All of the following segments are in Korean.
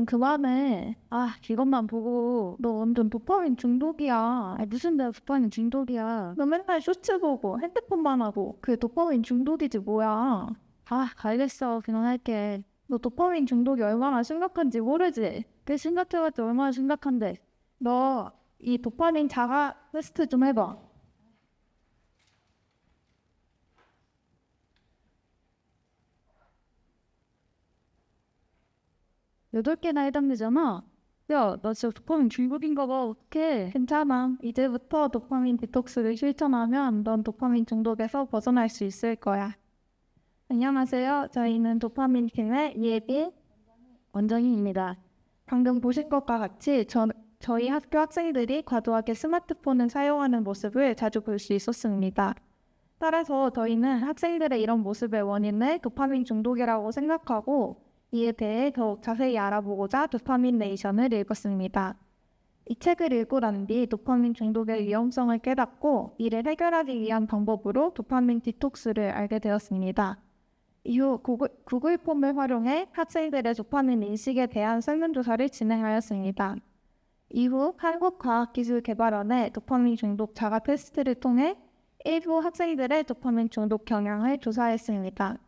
좀 그만해. 이것만 보고 너 완전 도파민 중독이야. 무슨 내가 도파민 중독이야. 너 맨날 쇼츠 보고 핸드폰만 하고 그게 도파민 중독이지 뭐야. 알겠어. 그만할게. 너 도파민 중독이 얼마나 심각한지 모르지? 그 심각해봤자 얼마나 심각한데. 너 이 도파민 자가 테스트 좀 해봐. 8개나 해당되잖아. 야, 나 진짜 도파민 중독인가 봐. 어떡해. 괜찮아. 이제부터 도파민 디톡스를 실천하면 넌 도파민 중독에서 벗어날 수 있을 거야. 안녕하세요. 저희는 도파민 팀의 예비 원장님입니다. 방금 보신 것과 같이 저희 학교 학생들이 과도하게 스마트폰을 사용하는 모습을 자주 볼 수 있었습니다. 따라서 저희는 학생들의 이런 모습의 원인을 도파민 중독이라고 생각하고 이에 대해 더욱 자세히 알아보고자 도파민 네이션을 읽었습니다. 이 책을 읽고 난 뒤 도파민 중독의 위험성을 깨닫고 이를 해결하기 위한 방법으로 도파민 디톡스를 알게 되었습니다. 이후 구글 폼을 활용해 학생들의 도파민 인식에 대한 설문조사를 진행하였습니다. 이후 한국과학기술개발원의 도파민 중독 자가 테스트를 통해 일부 학생들의 도파민 중독 경향을 조사했습니다.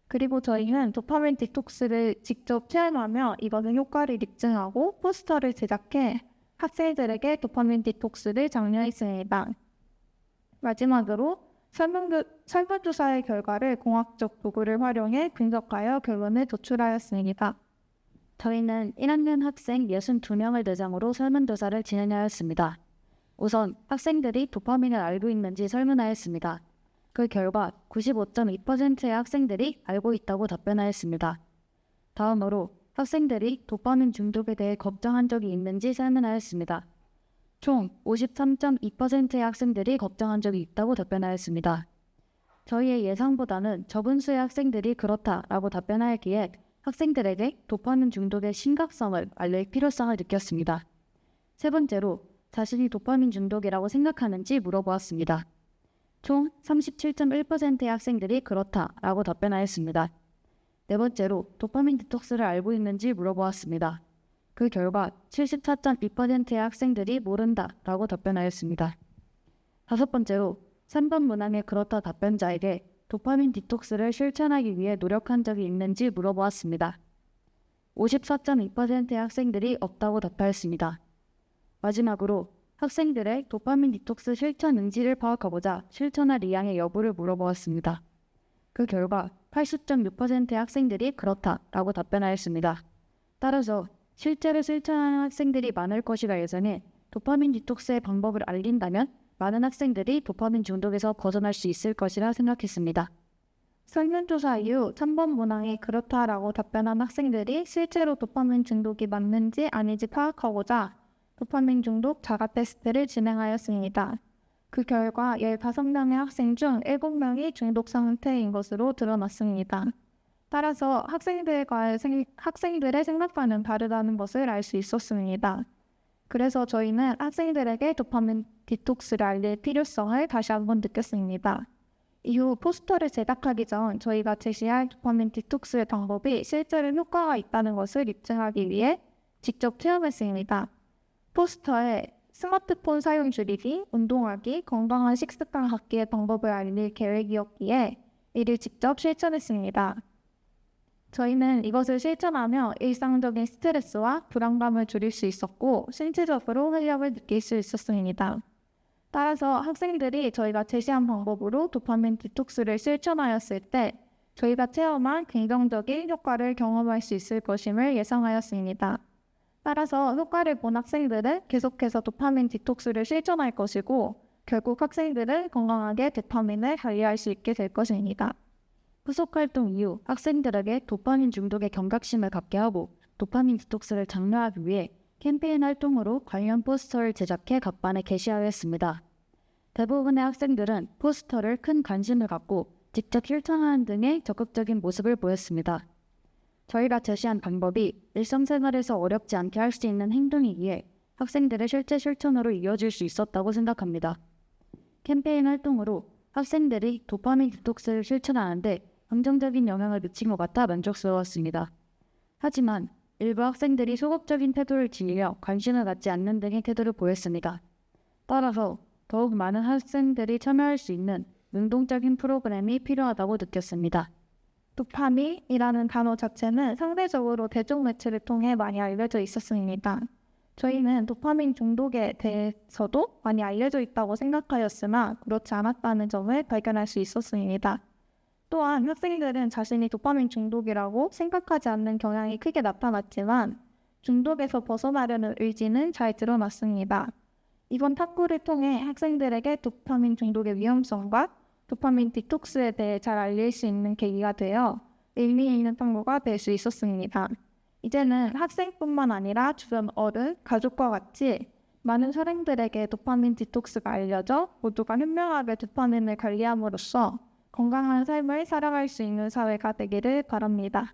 그리고 저희는 도파민 디톡스를 직접 체험하며 이것의 효과를 입증하고 포스터를 제작해 학생들에게 도파민 디톡스를 장려했습니다. 마지막으로 설문조사의 결과를 공학적 도구를 활용해 분석하여 결론을 도출하였습니다. 저희는 1학년 학생 62명을 대상으로 설문조사를 진행하였습니다. 우선 학생들이 도파민을 알고 있는지 설문하였습니다. 그 결과 95.2%의 학생들이 알고 있다고 답변하였습니다. 다음으로 학생들이 도파민 중독에 대해 걱정한 적이 있는지 설문하였습니다. 총 53.2%의 학생들이 걱정한 적이 있다고 답변하였습니다. 저희의 예상보다는 적은 수의 학생들이 그렇다라고 답변하였기에 학생들에게 도파민 중독의 심각성을 알릴 필요성을 느꼈습니다. 세 번째로 자신이 도파민 중독이라고 생각하는지 물어보았습니다. 총 37.1%의 학생들이 그렇다라고 답변하였습니다. 네 번째로 도파민 디톡스를 알고 있는지 물어보았습니다. 그 결과 74.2%의 학생들이 모른다라고 답변하였습니다. 다섯 번째로 3번 문항의 그렇다 답변자에게 도파민 디톡스를 실천하기 위해 노력한 적이 있는지 물어보았습니다. 54.2%의 학생들이 없다고 답하였습니다. 마지막으로 학생들의 도파민 디톡스 실천 의지를 파악하고자 실천할 의향의 여부를 물어보았습니다. 그 결과 80.6%의 학생들이 그렇다라고 답변하였습니다. 따라서 실제로 실천하는 학생들이 많을 것이라 예상해 도파민 디톡스의 방법을 알린다면 많은 학생들이 도파민 중독에서 벗어날 수 있을 것이라 생각했습니다. 설문조사 이후 3번 문항에 그렇다라고 답변한 학생들이 실제로 도파민 중독이 맞는지 아닌지 파악하고자 도파민 중독 자가 테스트를 진행하였습니다. 그 결과 15명의 학생 중 7명이 중독 상태인 것으로 드러났습니다. 따라서 학생들의 생각과는 다르다는 것을 알 수 있었습니다. 그래서 저희는 학생들에게 도파민 디톡스를 알릴 필요성을 다시 한번 느꼈습니다. 이후 포스터를 제작하기 전 저희가 제시할 도파민 디톡스의 방법이 실제로 효과가 있다는 것을 입증하기 위해 직접 체험했습니다. 포스터에 스마트폰 사용 줄이기, 운동하기, 건강한 식습관 갖기의 방법을 알릴 계획이었기에 이를 직접 실천했습니다. 저희는 이것을 실천하며 일상적인 스트레스와 불안감을 줄일 수 있었고 신체적으로 활력을 느낄 수 있었습니다. 따라서 학생들이 저희가 제시한 방법으로 도파민 디톡스를 실천하였을 때 저희가 체험한 긍정적인 효과를 경험할 수 있을 것임을 예상하였습니다. 따라서 효과를 본 학생들은 계속해서 도파민 디톡스를 실천할 것이고 결국 학생들은 건강하게 도파민을 관리할 수 있게 될 것입니다. 후속 활동 이후 학생들에게 도파민 중독의 경각심을 갖게 하고 도파민 디톡스를 장려하기 위해 캠페인 활동으로 관련 포스터를 제작해 각반에 게시하였습니다. 대부분의 학생들은 포스터를 큰 관심을 갖고 직접 실천하는 등의 적극적인 모습을 보였습니다. 저희가 제시한 방법이 일상생활에서 어렵지 않게 할 수 있는 행동이기에 학생들의 실제 실천으로 이어질 수 있었다고 생각합니다. 캠페인 활동으로 학생들이 도파민 디톡스를 실천하는데 긍정적인 영향을 미친 것 같아 만족스러웠습니다. 하지만 일부 학생들이 소극적인 태도를 지니며 관심을 갖지 않는 등의 태도를 보였습니다. 따라서 더욱 많은 학생들이 참여할 수 있는 능동적인 프로그램이 필요하다고 느꼈습니다. 도파민이라는 단어 자체는 상대적으로 대중매체를 통해 많이 알려져 있었습니다. 저희는 도파민 중독에 대해서도 많이 알려져 있다고 생각하였으나 그렇지 않았다는 점을 발견할 수 있었습니다. 또한 학생들은 자신이 도파민 중독이라고 생각하지 않는 경향이 크게 나타났지만 중독에서 벗어나려는 의지는 잘 드러났습니다. 이번 탐구를 통해 학생들에게 도파민 중독의 위험성과 도파민 디톡스에 대해 잘 알릴 수 있는 계기가 되어 의미 있는 탐구가 될 수 있었습니다. 이제는 학생뿐만 아니라 주변 어른, 가족과 같이 많은 사람들에게 도파민 디톡스가 알려져 모두가 현명하게 도파민을 관리함으로써 건강한 삶을 살아갈 수 있는 사회가 되기를 바랍니다.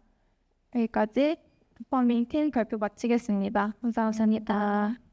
여기까지 도파민 팀 발표 마치겠습니다. 감사합니다.